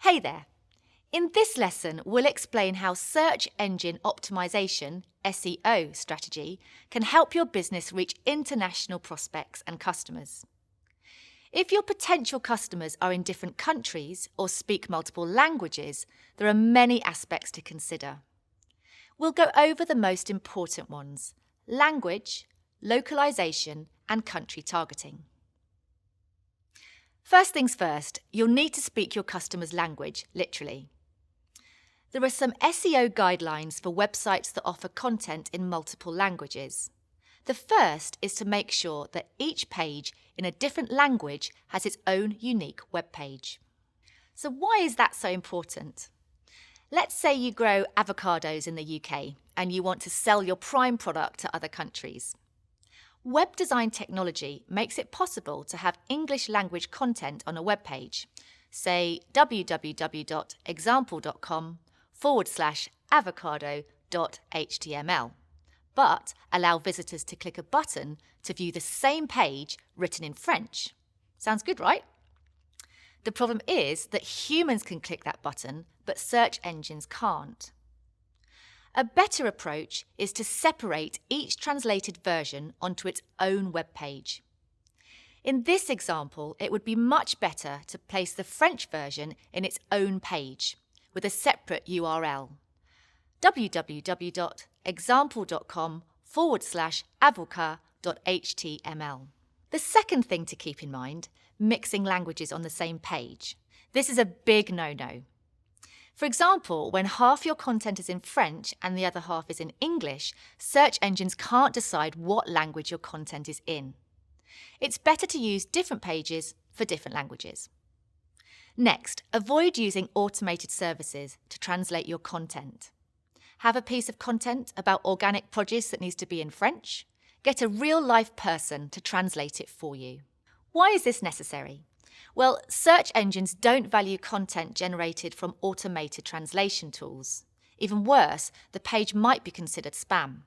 Hey there! In this lesson, we'll explain how search engine optimization, SEO strategy can help your business reach international prospects and customers. If your potential customers are in different countries or speak multiple languages, there are many aspects to consider. We'll go over the most important ones: language, localization, and country targeting. First things first, you'll need to speak your customer's language, literally. There are some SEO guidelines for websites that offer content in multiple languages. The first is to make sure that each page in a different language has its own unique web page. So why is that so important? Let's say you grow avocados in the UK and you want to sell your prime product to other countries. Web design technology makes it possible to have English language content on a web page, say www.example.com/avocado.html, but allow visitors to click a button to view the same page written in French. Sounds good, right? The problem is that humans can click that button, but search engines can't. A better approach is to separate each translated version onto its own web page. In this example, it would be much better to place the French version in its own page with a separate URL: www.example.com/avocat.html. The second thing to keep in mind: mixing languages on the same page. This is a big no-no. For example, when half your content is in French and the other half is in English, search engines can't decide what language your content is in. It's better to use different pages for different languages. Next, avoid using automated services to translate your content. Have a piece of content about organic produce that needs to be in French? Get a real-life person to translate it for you. Why is this necessary? Well, search engines don't value content generated from automated translation tools. Even worse, the page might be considered spam.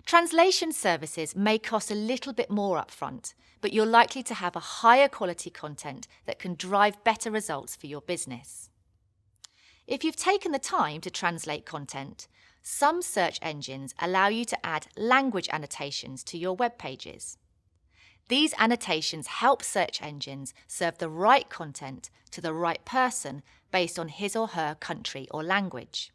Translation services may cost a little bit more upfront, but you're likely to have a higher quality content that can drive better results for your business. If you've taken the time to translate content, some search engines allow you to add language annotations to your web pages. These annotations help search engines serve the right content to the right person based on his or her country or language.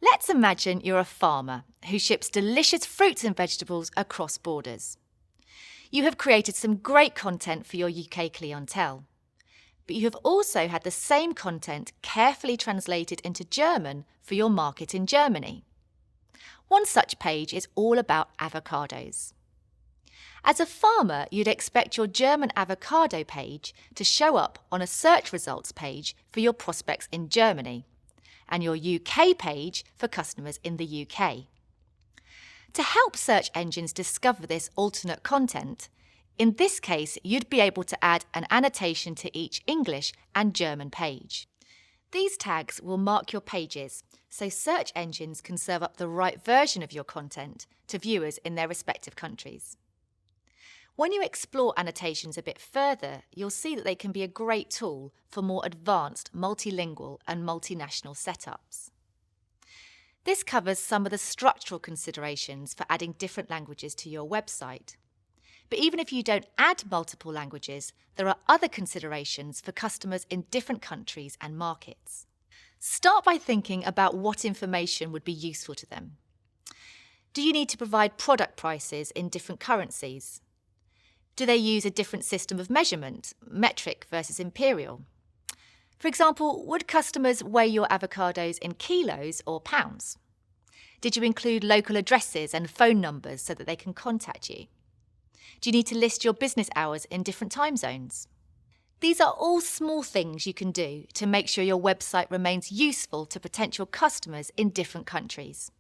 Let's imagine you're a farmer who ships delicious fruits and vegetables across borders. You have created some great content for your UK clientele, but you have also had the same content carefully translated into German for your market in Germany. One such page is all about avocados. As a farmer, you'd expect your German avocado page to show up on a search results page for your prospects in Germany, and your UK page for customers in the UK. To help search engines discover this alternate content, in this case, you'd be able to add an annotation to each English and German page. These tags will mark your pages, so search engines can serve up the right version of your content to viewers in their respective countries. When you explore annotations a bit further, you'll see that they can be a great tool for more advanced multilingual and multinational setups. This covers some of the structural considerations for adding different languages to your website. But even if you don't add multiple languages, there are other considerations for customers in different countries and markets. Start by thinking about what information would be useful to them. Do you need to provide product prices in different currencies? Do they use a different system of measurement, metric versus imperial? For example, would customers weigh your avocados in kilos or pounds? Did you include local addresses and phone numbers so that they can contact you? Do you need to list your business hours in different time zones? These are all small things you can do to make sure your website remains useful to potential customers in different countries.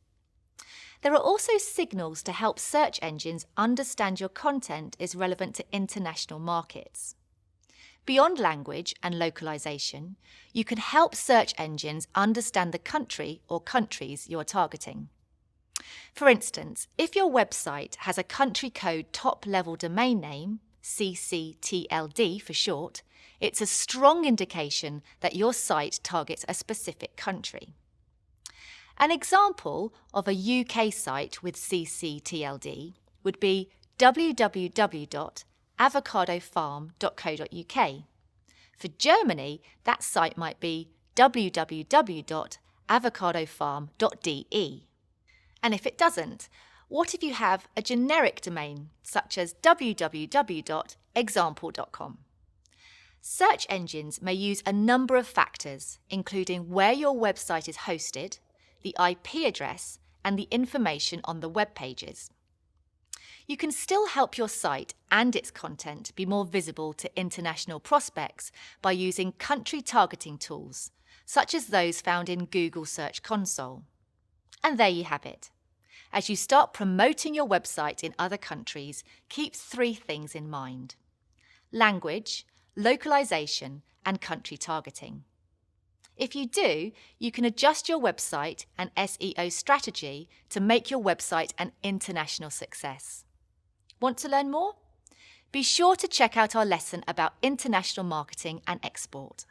There are also signals to help search engines understand your content is relevant to international markets. Beyond language and localization, you can help search engines understand the country or countries you're targeting. For instance, if your website has a country code top-level domain name, CCTLD for short, it's a strong indication that your site targets a specific country. An example of a UK site with CCTLD would be www.avocadofarm.co.uk. For Germany, that site might be www.avocadofarm.de. And if it doesn't, what if you have a generic domain such as www.example.com? Search engines may use a number of factors, including where your website is hosted, the IP address, and the information on the web pages. You can still help your site and its content be more visible to international prospects by using country targeting tools, such as those found in Google Search Console. And there you have it. As you start promoting your website in other countries, keep 3 things in mind: language, localization, and country targeting. If you do, you can adjust your website and SEO strategy to make your website an international success. Want to learn more? Be sure to check out our lesson about international marketing and export.